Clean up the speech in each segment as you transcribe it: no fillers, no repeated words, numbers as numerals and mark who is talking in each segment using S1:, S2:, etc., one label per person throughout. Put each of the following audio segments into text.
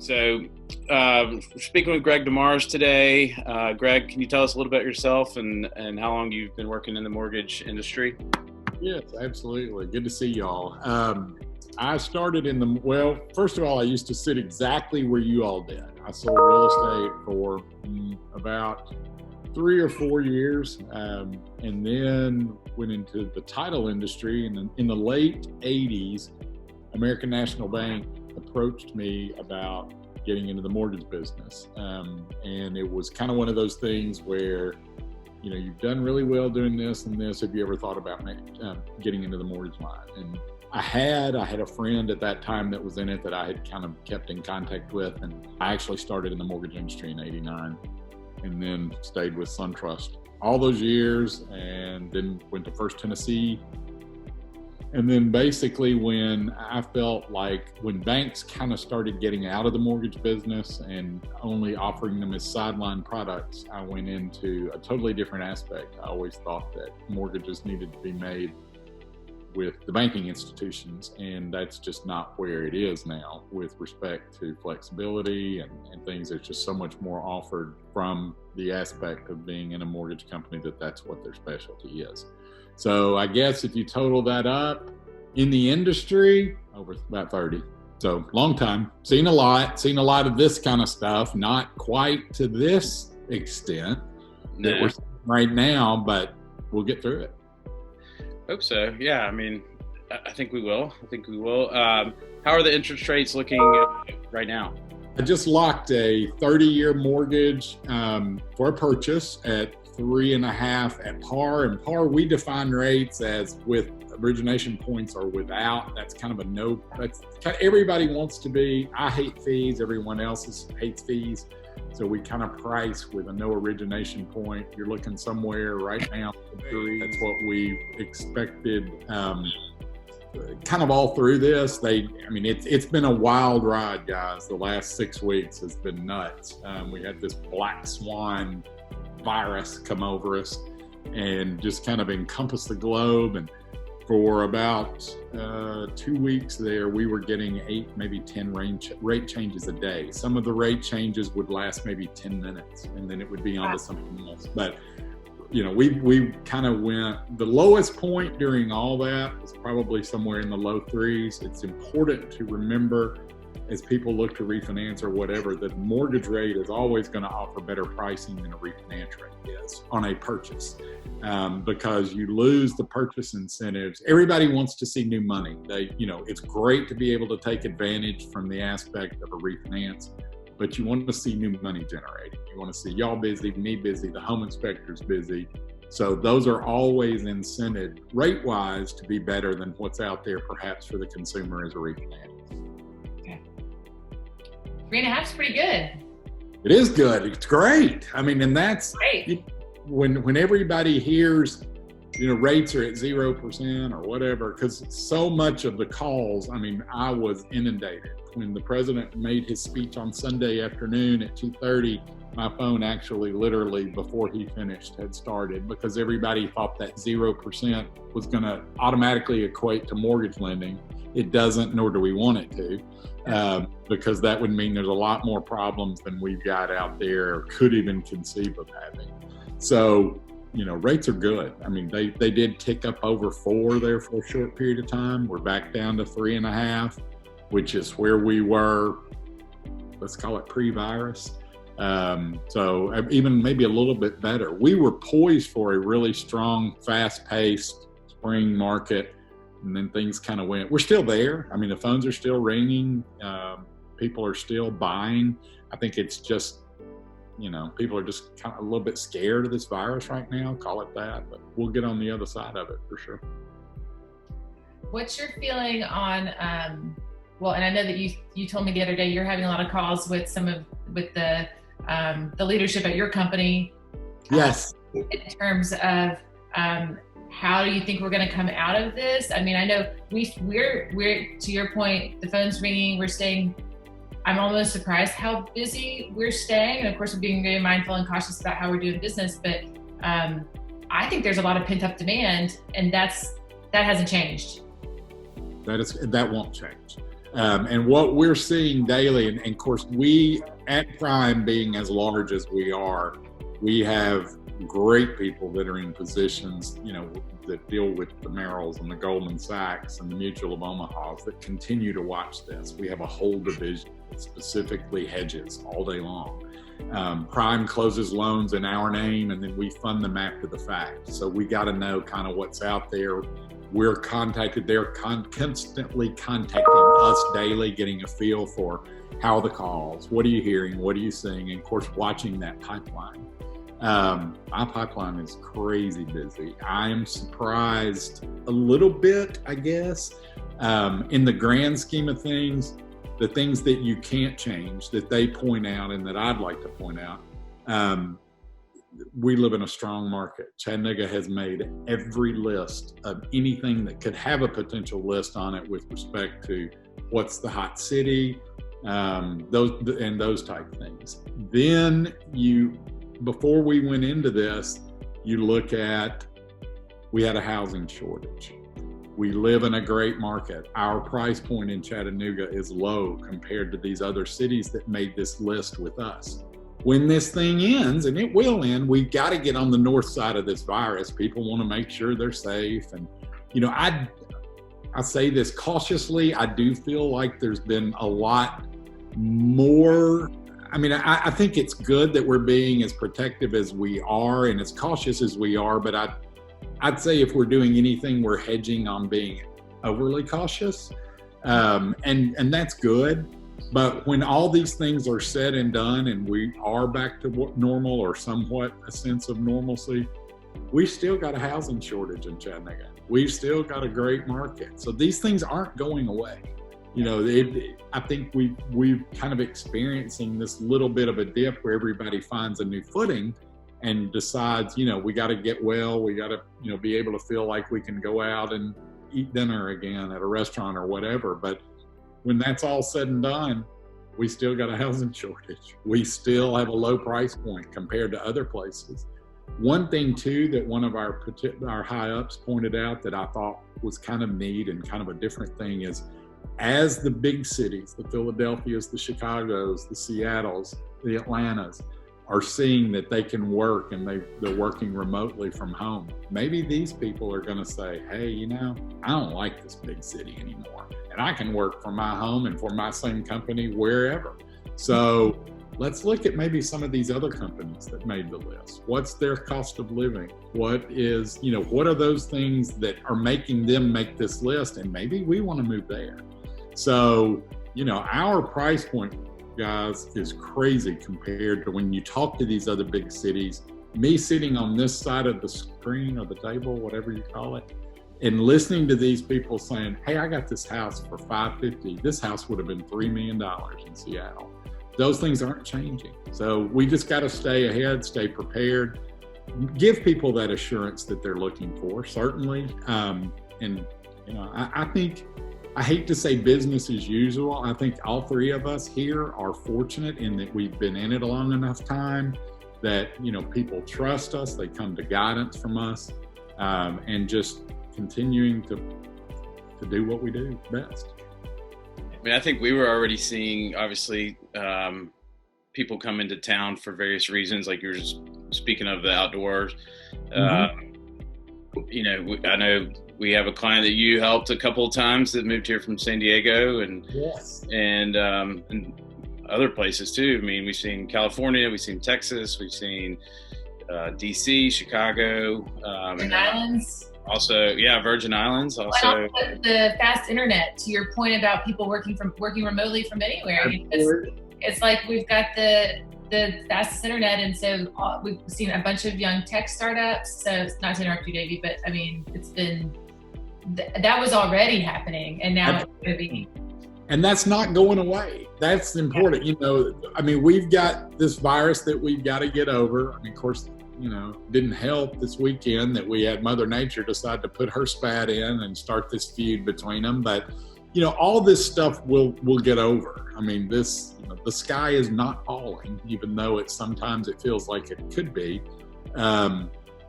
S1: Speaking with Greg DeMars today. Greg, can you tell us a little bit about yourself and how long you've been working in the mortgage industry?
S2: Yes, absolutely. Good to see y'all. I started first of all, I used to sit exactly where you all did. I sold real estate for about 3 or 4 years, and then went into the title industry. And in the late 80s, American National Bank approached me about getting into the mortgage business. And it was kind of one of those things where, you've done really well doing this and this. Have you ever thought about getting into the mortgage line? And I had a friend at that time that was in it that I had kind of kept in contact with. And I actually started in the mortgage industry in '89 and then stayed with SunTrust all those years, and then went to First Tennessee. And then basically when I felt like when banks kind of started getting out of the mortgage business and only offering them as sideline products, I went into a totally different aspect. I always thought that mortgages needed to be made with the banking institutions, and that's just not where it is now with respect to flexibility and things. There's just so much more offered from the aspect of being in a mortgage company that's what their specialty is. So I guess if you total that up in the industry, over about 30. So long time, seen a lot of this kind of stuff, not quite to this extent that we're seeing right now, but we'll get through it.
S1: Hope so. Yeah. I think we will. How are the interest rates looking right now?
S2: I just locked a 30-year mortgage for a purchase at 3.5 at par. And par, we define rates as with origination points or without. That's kind of a no. That's kind of, everybody wants to be. I hate fees. Everyone else hates fees. So we kind of price with a no origination point. You're looking somewhere right now. That's what we expected. Kind of all through this, it's been a wild ride, guys. The last 6 weeks has been nuts. We had this black swan virus come over us and just kind of encompass the globe. And for about 2 weeks there, we were getting 8, maybe 10 rate changes a day. Some of the rate changes would last maybe 10 minutes, and then it would be on to something else. But we kind of went, the lowest point during all that was probably somewhere in the low 3s. It's important to remember as people look to refinance or whatever, that mortgage rate is always going to offer better pricing than a refinance rate is on a purchase, because you lose the purchase incentives. Everybody wants to see new money. It's great to be able to take advantage from the aspect of a refinance, but you want to see new money generated. You want to see y'all busy, me busy, the home inspectors busy. So those are always incented rate-wise to be better than what's out there perhaps for the consumer as a refinance.
S3: 3.5 is pretty good.
S2: It is good. It's great. And that's
S3: great.
S2: When everybody hears, rates are at 0% or whatever, because so much of the calls, I was inundated. When the president made his speech on Sunday afternoon at 2:30, my phone actually literally before he finished had started, because everybody thought that 0% was going to automatically equate to mortgage lending. It doesn't, nor do we want it to, because that would mean there's a lot more problems than we've got out there or could even conceive of having. So, rates are good. They did tick up over 4 there for a short period of time. We're back down to 3.5, which is where we were, let's call it pre-virus. So even maybe a little bit better. We were poised for a really strong, fast-paced spring market, and then things kind of went. We're still there. The phones are still ringing. People are still buying. I think it's just, people are just kind of a little bit scared of this virus right now, call it that, but we'll get on the other side of it for sure.
S3: What's your feeling on, and I know that you told me the other day you're having a lot of calls with the leadership at your company.
S2: Yes.
S3: In terms of how do you think we're going to come out of this? I know we're to your point, the phone's ringing, we're staying. I'm almost surprised how busy we're staying, and of course we're being very mindful and cautious about how we're doing business. But I think there's a lot of pent up demand, and that hasn't changed.
S2: That won't change. And what we're seeing daily, and of course, we at Prime being as large as we are, we have great people that are in positions, that deal with the Merrills and the Goldman Sachs and the Mutual of Omaha's that continue to watch this. We have a whole division that specifically hedges all day long. Prime closes loans in our name, and then we fund them after the fact. So we got to know kind of what's out there. We're contacted. They're constantly contacting us daily, getting a feel for how are the calls, what are you hearing, what are you seeing, and of course, watching that pipeline. My pipeline is crazy busy. I am surprised a little bit, I guess, in the grand scheme of things, the things that you can't change that they point out and that I'd like to point out. We live in a strong market. Chattanooga has made every list of anything that could have a potential list on it with respect to what's the hot city, those type things. Then before we went into this, you look at, we had a housing shortage. We live in a great market. Our price point in Chattanooga is low compared to these other cities that made this list with us. When this thing ends, and it will end, we've got to get on the north side of this virus. People want to make sure they're safe. And, I say this cautiously. I do feel like there's been a lot more. I think it's good that we're being as protective as we are and as cautious as we are, but I'd say if we're doing anything, we're hedging on being overly cautious. And that's good. But when all these things are said and done and we are back to normal or somewhat a sense of normalcy, we've still got a housing shortage in Chattanooga. We've still got a great market. So these things aren't going away. I think we've kind of experiencing this little bit of a dip where everybody finds a new footing and decides, we got to get well, we got to, be able to feel like we can go out and eat dinner again at a restaurant or whatever. But when that's all said and done, we still got a housing shortage. We still have a low price point compared to other places. One thing too that one of our high ups pointed out that I thought was kind of neat and kind of a different thing is, as the big cities, the Philadelphias, the Chicagos, the Seattles, the Atlantas, are seeing that they can work and they're working remotely from home, maybe these people are going to say, hey, I don't like this big city anymore, and I can work from my home and for my same company wherever. So let's look at maybe some of these other companies that made the list. What's their cost of living? What are those things that are making them make this list? And maybe we want to move there. So, our price point, guys, is crazy compared to when you talk to these other big cities. Me sitting on this side of the screen or the table, whatever you call it, and listening to these people saying, hey, I got this house for $550. This house would have been $3 million in Seattle. Those things aren't changing. So we just got to stay ahead, stay prepared, give people that assurance that they're looking for, certainly. I think, I hate to say business as usual. I think all three of us here are fortunate in that we've been in it a long enough time that, people trust us, they come to guidance from us, and just continuing to do what we do best.
S1: I think we were already seeing, obviously, people come into town for various reasons, like you were just speaking of the outdoors. Mm-hmm. I know we have a client that you helped a couple of times that moved here from San Diego, and
S2: yes,
S1: and other places too. We've seen California, we've seen Texas, we've seen DC, Chicago,
S3: Virgin Islands.
S1: Also, Virgin Islands. Also,
S3: the fast internet. To your point about people working remotely from anywhere, it's like we've got the fastest internet, and so we've seen a bunch of young tech startups. So not to interrupt you, Davey, but it's been that was already happening, and now it's going to be.
S2: And that's not going away. That's important. We've got this virus that we've got to get over. Of course, didn't help this weekend that we had Mother Nature decide to put her spat in and start this feud between them. But, all this stuff we'll get over. The sky is not falling, even though sometimes it feels like it could be.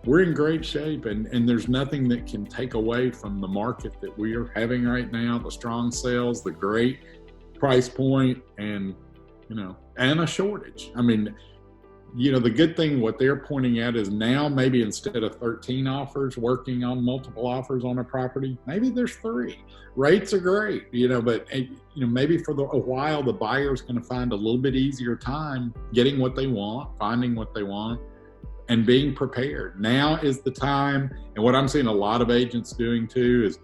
S2: We're in great shape, and there's nothing that can take away from the market that we are having right now, the strong sales, the great price point and, and a shortage. I mean, the good thing, what they're pointing at is now maybe instead of 13 offers working on multiple offers on a property, maybe there's 3. Rates are great, but maybe for a while the buyer's going to find a little bit easier time getting what they want, finding what they want, and being prepared. Now is the time, and what I'm seeing a lot of agents doing too is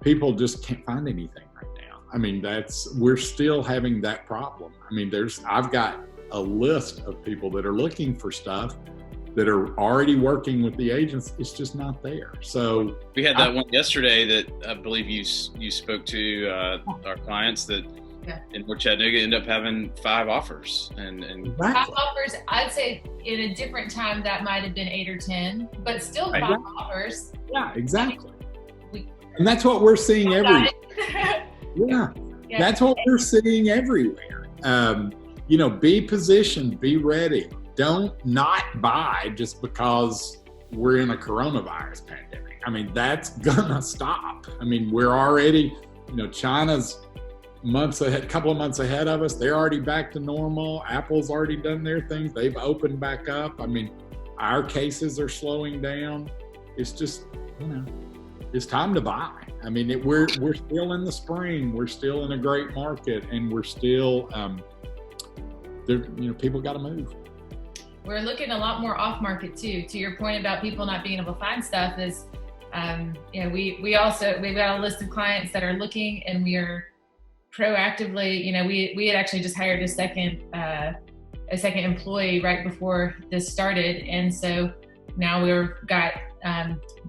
S2: people just can't find anything right now. I mean, we're still having that problem. I mean, I've got a list of people that are looking for stuff that are already working with the agents. It's just not there. So
S1: we had that one yesterday that I believe you spoke to our clients that in Chattanooga ended up having 5 offers and 5
S3: offers. I'd say in a different time that might have been 8 or 10, but still 5 offers.
S2: Yeah, exactly. And that's what we're seeing everywhere. That's what we're seeing everywhere. Be positioned, be ready. Don't not buy just because we're in a coronavirus pandemic. I mean, that's gonna stop. I mean, we're already, China's couple of months ahead of us. They're already back to normal. Apple's already done their things. They've opened back up. I mean, our cases are slowing down. It's just, it's time to buy. I mean, we're still in the spring. We're still in a great market, and we're still, people got to move.
S3: We're looking a lot more off market too. To your point about people not being able to find stuff is, we've got a list of clients that are looking, and we are proactively, we had actually just hired a second employee right before this started. And so now we've got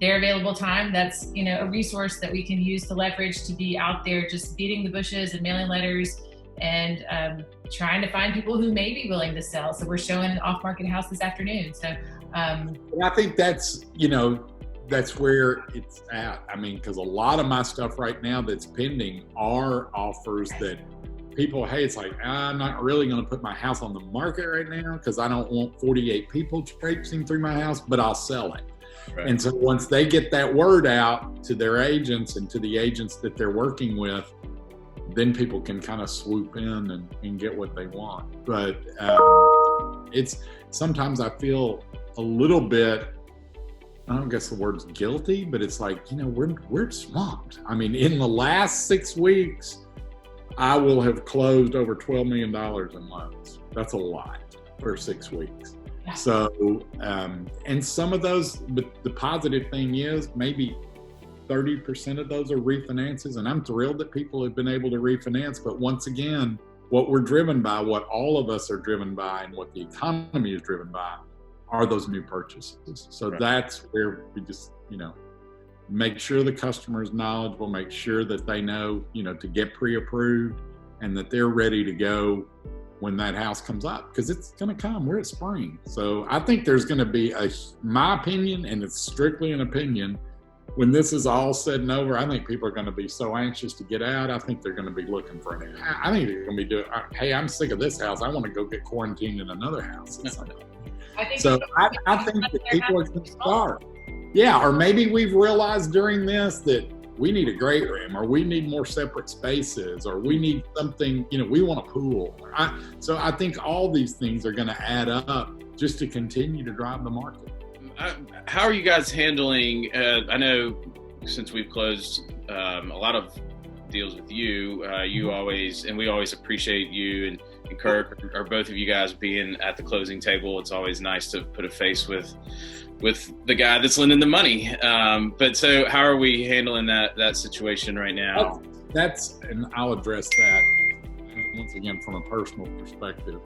S3: their available time. That's, a resource that we can use to leverage to be out there just beating the bushes and mailing letters and trying to find people who may be willing to sell. So we're showing an off-market house this afternoon. So
S2: I think that's, that's where it's at. I mean, because a lot of my stuff right now that's pending are offers that people, hey, it's like, I'm not really going to put my house on the market right now because I don't want 48 people traipsing through my house, but I'll sell it. Right. And so once they get that word out to their agents and to the agents that they're working with, then people can kind of swoop in and get what they want. But it's sometimes I feel a little bit, I don't guess the word's guilty, but it's like, we're swamped. I mean, in the last 6 weeks, I will have closed over $12 million in loans. That's a lot for 6 weeks. Yeah. So, and some of those, but the positive thing is maybe 30% of those are refinances. And I'm thrilled that people have been able to refinance. But once again, what we're driven by, what all of us are driven by, and what the economy is driven by, are those new purchases. So that's where we just, make sure the customer is knowledgeable, make sure that they know, to get pre-approved and that they're ready to go when that house comes up, because it's going to come. We're at spring. So I think there's going to be my opinion, and it's strictly an opinion, when this is all said and over, I think people are going to be so anxious to get out. I think they're going to be looking for it. I think they're going to be doing, hey, I'm sick of this house. I want to go get quarantined in another house. I think that people are going to start. Yeah, or maybe we've realized during this that we need a great room, or we need more separate spaces, or we need something, we want a pool. So I think all these things are going to add up just to continue to drive the market.
S1: How are you guys handling, I know since we've closed a lot of deals with you, you always, and we always appreciate you and Kirk, or both of you guys being at the closing table. It's always nice to put a face with the guy that's lending the money. But so how are we handling that situation right now?
S2: And I'll address that once again from a personal perspective.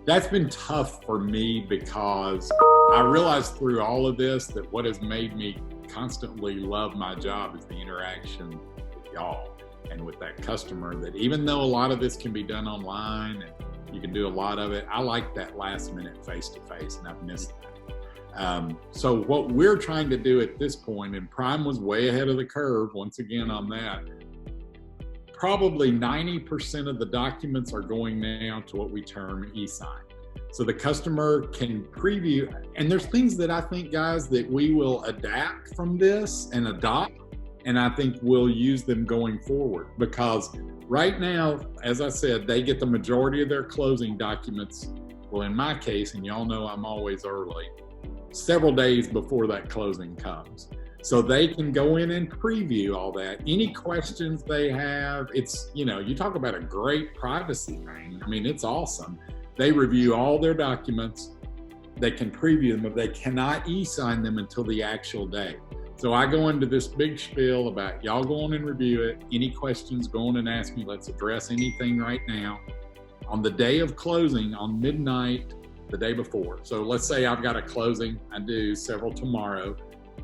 S2: That's been tough for me because I realized through all of this that what has made me constantly love my job is the interaction with y'all and with that customer, that even though a lot of this can be done online and you can do a lot of it, I like that last minute face-to-face, and I've missed that. So what we're trying to do at this point, and Prime was way ahead of the curve once again on that, probably 90% of the documents are going now to what we term e-sign. So the customer can preview, and there's things that I think, guys, that we will adapt from this and adopt, And I think we'll use them going forward, because right now, as I said, they get the majority of their closing documents. Well, in my case, and y'all know I'm always early, several days before that closing comes. So they can go in and preview all that. Any questions they have, it's, you talk about a great privacy thing. I mean, it's awesome. They review all their documents. They can preview them, but they cannot e-sign them until the actual day. So I go into this big spiel about y'all go on and review it. Any questions, go on and ask me. Let's address anything right now. On the day of closing, on midnight, the day before. So let's say I've got a closing, I do several tomorrow.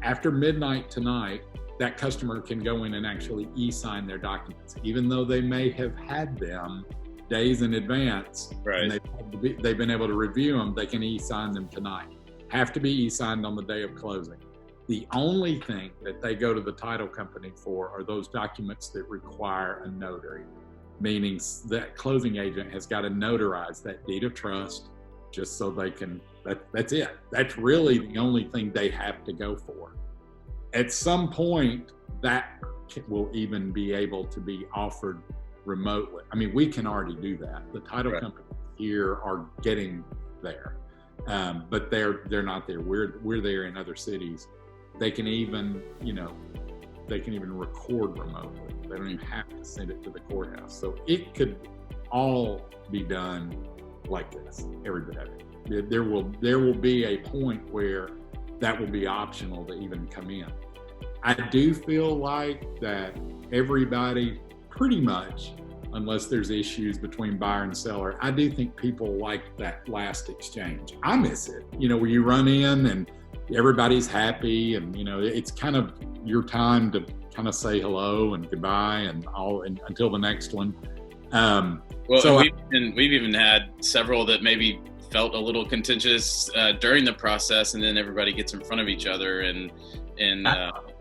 S2: After midnight tonight, that customer can go in and actually e-sign their documents, even though they may have had them days in advance.
S1: Right.
S2: And they've been able to review them. They can e-sign them tonight. Have to be e-signed on the day of closing. The only thing that they go to the title company for are those documents that require a notary, meaning that closing agent has got to notarize that deed of trust just so they can, that's it. That's really the only thing they have to go for. At some point, that will even be able to be offered remotely. I mean, we can already do that. The title companies here are getting there, but they're not there. We're there in other cities. They can even, record remotely. They don't even have to send it to the courthouse. So it could all be done like this, every bit of it. There will be a point where that will be optional to even come in. I do feel like that everybody pretty much, unless there's issues between buyer and seller, I do think people like that last exchange. I miss it, where you run in and everybody's happy, and it's kind of your time to kind of say hello and goodbye and all, and until the next one.
S1: So we've even had several that maybe felt a little contentious during the process, and then everybody gets in front of each other, and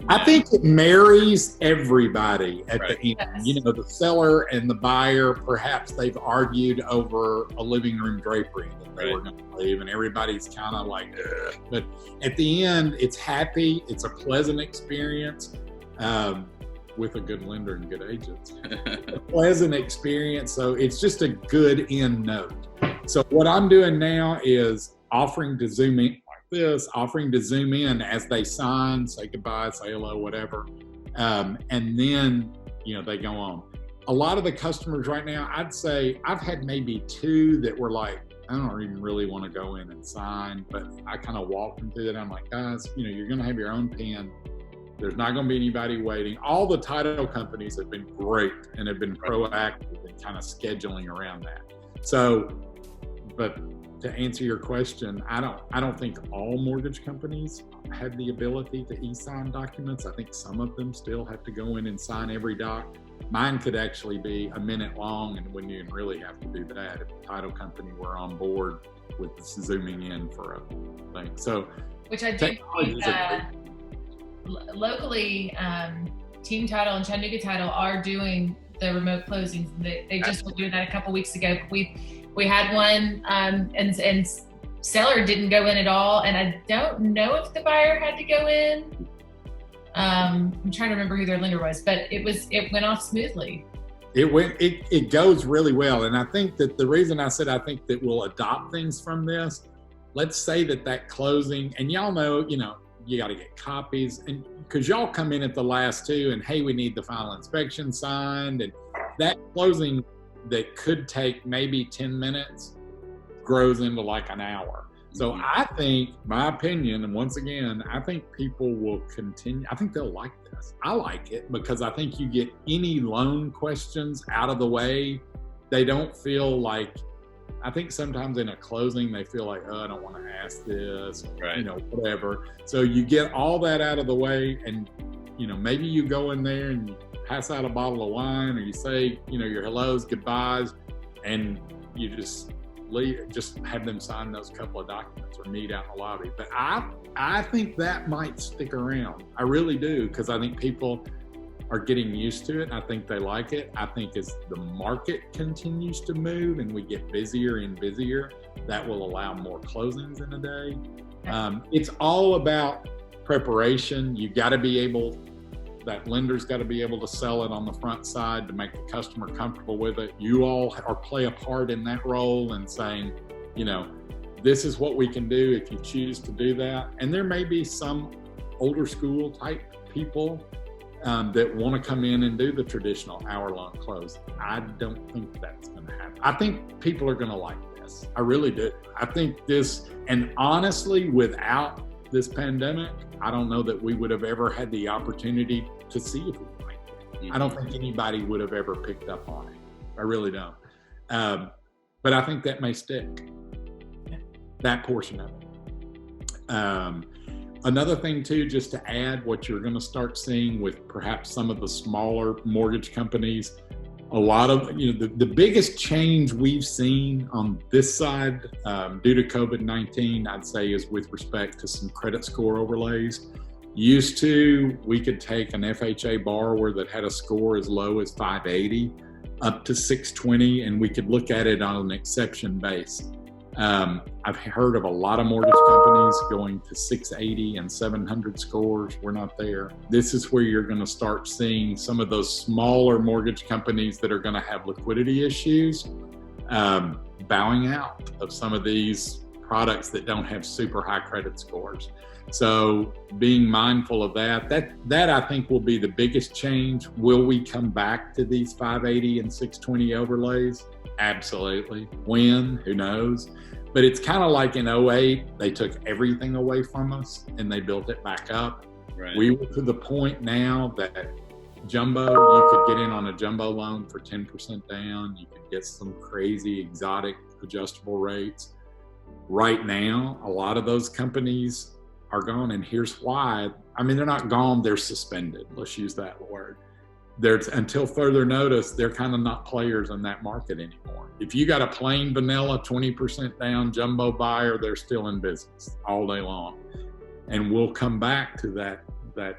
S2: I think it marries everybody at the end.
S3: Yes.
S2: The seller and the buyer, perhaps they've argued over a living room drapery that they were going to leave, and everybody's kind of like, ugh. But at the end, it's happy. It's a pleasant experience with a good lender and good agents. A pleasant experience. So it's just a good end note. So what I'm doing now is offering to zoom in as they sign, say goodbye, say hello, whatever. And then, they go on. A lot of the customers right now, I'd say I've had maybe 2 that were like, I don't even really want to go in and sign, but I kind of walked them through it. I'm like, guys, you're going to have your own pen. There's not going to be anybody waiting. All the title companies have been great and have been proactive in kind of scheduling around that. So, but to answer your question, I don't think all mortgage companies have the ability to e-sign documents. I think some of them still have to go in and sign every doc. Mine could actually be a minute long and wouldn't even really have to do that if the title company were on board with zooming in for a thing. So,
S3: which I do think locally, Team Title and Chattanooga Title are doing the remote closings. They just were doing that a couple weeks ago. We had one, and seller didn't go in at all, and I don't know if the buyer had to go in. I'm trying to remember who their lender was, but it went off smoothly.
S2: It goes really well, and I think that the reason I said I think that we'll adopt things from this. Let's say that closing, and y'all know, you got to get copies, and because y'all come in at the last 2, and hey, we need the final inspection signed, and that closing that could take maybe 10 minutes grows into like an hour. So I think, my opinion, and once again, I think people will continue. I think they'll like this. I like it because I think you get any loan questions out of the way. They don't feel like, I think sometimes in a closing, they feel like, oh, I don't want to ask this, whatever. So you get all that out of the way, and, maybe you go in there and you pass out a bottle of wine, or you say, your hellos, goodbyes, and you just have them sign those couple of documents or meet out in the lobby. But I think that might stick around. I really do, because I think people are getting used to it. I think they like it. I think as the market continues to move and we get busier and busier, that will allow more closings in a day. It's all about preparation. You got to be able, that lender's got to be able to sell it on the front side to make the customer comfortable with it. You all play a part in that role and saying, this is what we can do if you choose to do that. And there may be some older school type people that want to come in and do the traditional hour-long close. I don't think that's going to happen. I think people are going to like this. I really do. I think this, and honestly, without this pandemic, I don't know that we would have ever had the opportunity to see if we liked it. I don't think anybody would have ever picked up on it. I really don't. But I think that may stick, that portion of it. Another thing too, just to add, what you're going to start seeing with perhaps some of the smaller mortgage companies, a lot of, the biggest change we've seen on this side due to COVID-19, I'd say, is with respect to some credit score overlays. Used to, we could take an FHA borrower that had a score as low as 580 up to 620, and we could look at it on an exception base. I've heard of a lot of mortgage companies going to 680 and 700 scores. We're not there. This is where you're going to start seeing some of those smaller mortgage companies that are going to have liquidity issues bowing out of some of these products that don't have super high credit scores. So being mindful of that I think will be the biggest change. Will we come back to these 580 and 620 overlays? Absolutely. When? Who knows? But it's kind of like in 08, they took everything away from us and they built it back up.
S1: Right.
S2: We were to the point now that jumbo, you could get in on a jumbo loan for 10% down. You could get some crazy exotic adjustable rates. Right now, a lot of those companies are gone, and here's why. I mean, they're not gone, they're suspended. Let's use that word. Until further notice, they're kind of not players in that market anymore. If you got a plain vanilla 20% down jumbo buyer, they're still in business all day long. And we'll come back to that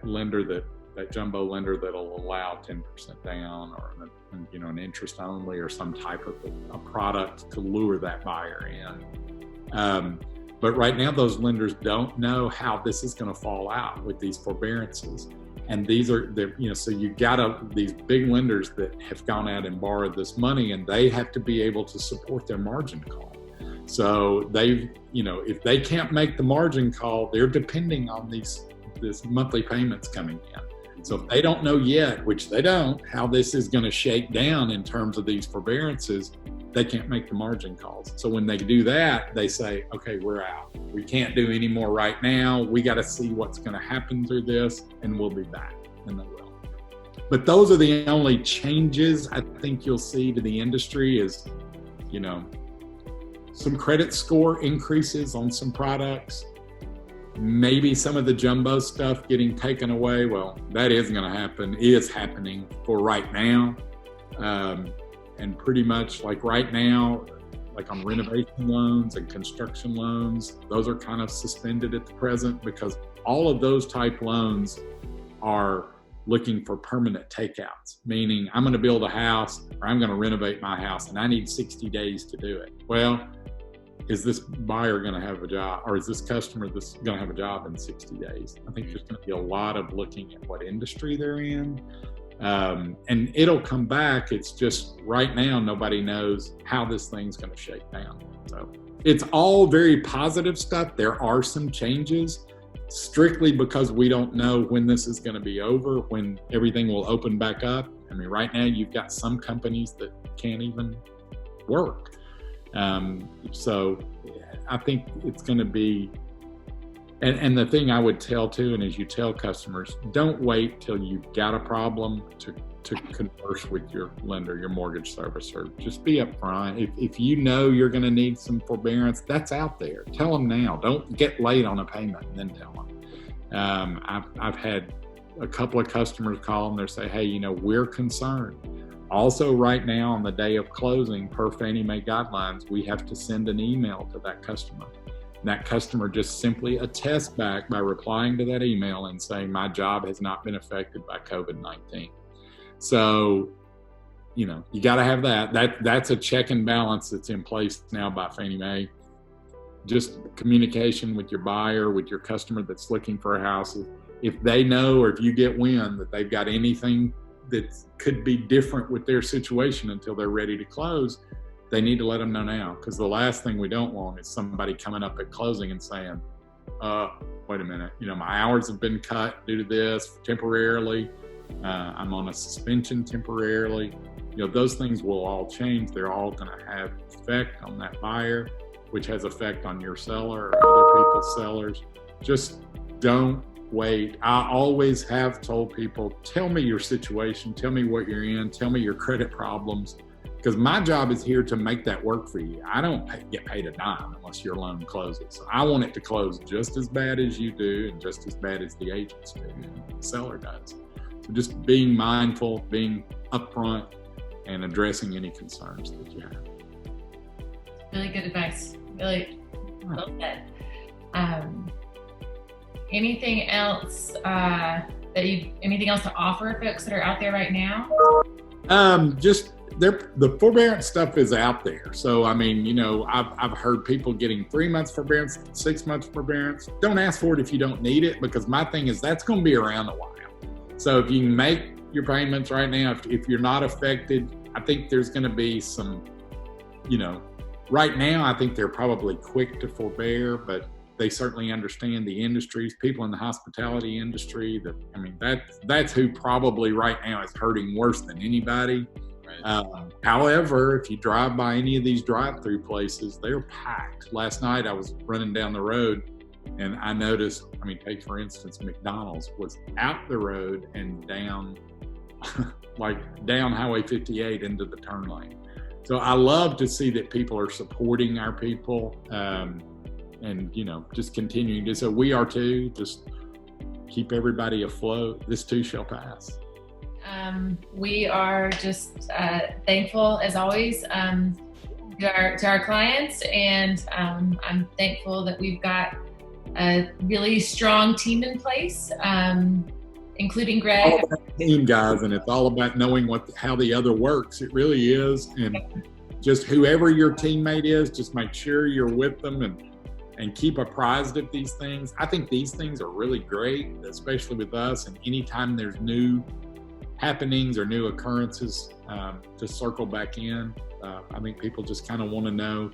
S2: lender, that jumbo lender that'll allow 10% down or an interest only or some type of a product to lure that buyer in. But right now, those lenders don't know how this is going to fall out with these forbearances. And these are, so you got these big lenders that have gone out and borrowed this money, and they have to be able to support their margin call. So if they can't make the margin call, they're depending on this monthly payments coming in. So if they don't know yet, which they don't, how this is going to shake down in terms of these forbearances, they can't make the margin calls. So when they do that, they say, okay, we're out. We can't do any more right now. We got to see what's going to happen through this, and we'll be back. And they will. But those are the only changes I think you'll see to the industry is, some credit score increases on some products, maybe some of the jumbo stuff getting taken away. Well, that is going to happen, is happening for right now. And pretty much like right now, like on renovation loans and construction loans, those are kind of suspended at the present because all of those type loans are looking for permanent takeouts, meaning I'm going to build a house or I'm going to renovate my house and I need 60 days to do it. Well, is this buyer going to have a job, or is this customer going to have a job in 60 days? I think there's going to be a lot of looking at what industry they're in. And it'll come back. It's just right now, nobody knows how this thing's going to shake down. So it's all very positive stuff. There are some changes strictly because we don't know when this is going to be over, when everything will open back up. I mean, right now you've got some companies that can't even work. So I think it's going to be, and the thing I would tell too, and as you tell customers, don't wait till you've got a problem to converse with your lender, your mortgage servicer. Just be upfront. If you know you're going to need some forbearance, that's out there. Tell them now. Don't get late on a payment and then tell them. I've had a couple of customers call and they say, hey, we're concerned. Also, right now on the day of closing, per Fannie Mae guidelines, we have to send an email to that customer. That customer just simply attests back by replying to that email and saying, my job has not been affected by COVID-19. So, you got to have that. That's a check and balance that's in place now by Fannie Mae. Just communication with your buyer, with your customer that's looking for a house. if they know, or if you get wind that they've got anything that could be different with their situation until they're ready to close, they need to let them know now. Because the last thing we don't want is somebody coming up at closing and saying, wait a minute, my hours have been cut due to this temporarily. I'm on a suspension temporarily. Those things will all change. They're all going to have effect on that buyer, which has effect on your seller or other people's sellers. Just don't wait. I always have told people, tell me your situation, tell me what you're in, tell me your credit problems, because my job is here to make that work for you. I don't get paid a dime unless your loan closes. So I want it to close just as bad as you do and just as bad as the agents do and the seller does. So just being mindful, being upfront, and addressing any concerns that you have.
S3: Really good advice. Really well said. Anything else anything else to offer folks that are out there right now?
S2: Just the forbearance stuff is out there. So I've heard people getting 3 months forbearance, 6 months forbearance. Don't ask for it if you don't need it, because my thing is that's going to be around a while. So if you can make your payments right now, if you're not affected, I think there's going to be some, right now I think they're probably quick to forbear, but they certainly understand the industries, people in the hospitality industry. That's who probably right now is hurting worse than anybody. Right. However, if you drive by any of these drive-through places, they're packed. Last night I was running down the road and I noticed, take for instance, McDonald's was out the road and down, down Highway 58 into the turn lane. So I love to see that people are supporting our people. And just continuing to, so we are too, just keep everybody afloat. This too shall pass.
S3: We are just thankful as always to our clients, and I'm thankful that we've got a really strong team in place, including Greg.
S2: All about team, guys, and it's all about knowing how the other works. It really is, and just whoever your teammate is, just make sure you're with them and keep apprised of these things. I think these things are really great, especially with us. And anytime there's new happenings or new occurrences, to circle back in. I think people just kind of want to know,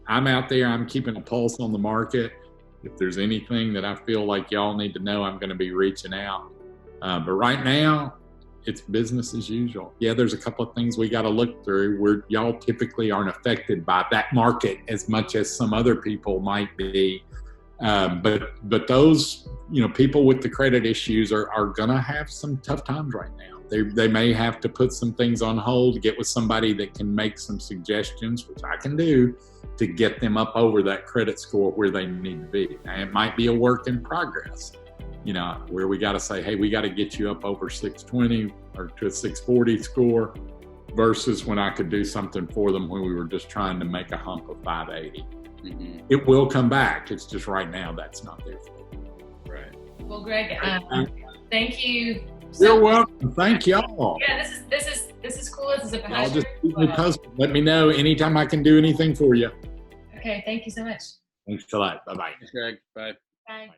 S2: I'm out there, I'm keeping a pulse on the market. If there's anything that I feel like y'all need to know, I'm going to be reaching out. But right now, it's business as usual. Yeah, there's a couple of things we got to look through where y'all typically aren't affected by that market as much as some other people might be. But those, people with the credit issues are going to have some tough times right now. They may have to put some things on hold, get with somebody that can make some suggestions, which I can do, to get them up over that credit score where they need to be. Now, it might be a work in progress. Where we got to say, hey, we got to get you up over 620 or to a 640 score, versus when I could do something for them when we were just trying to make a hump of 580. Mm-hmm. It will come back. It's just right now that's not there for them.
S1: Right.
S3: Well, Greg, thank you.
S2: You're welcome. Thank y'all.
S3: Yeah, this is cool. This is a
S2: Y'all just keep me posted. Let me know anytime I can do anything for you.
S3: Okay, thank you so much.
S2: Thanks a lot. Bye-bye.
S1: Thanks, Greg. Bye.
S3: Bye.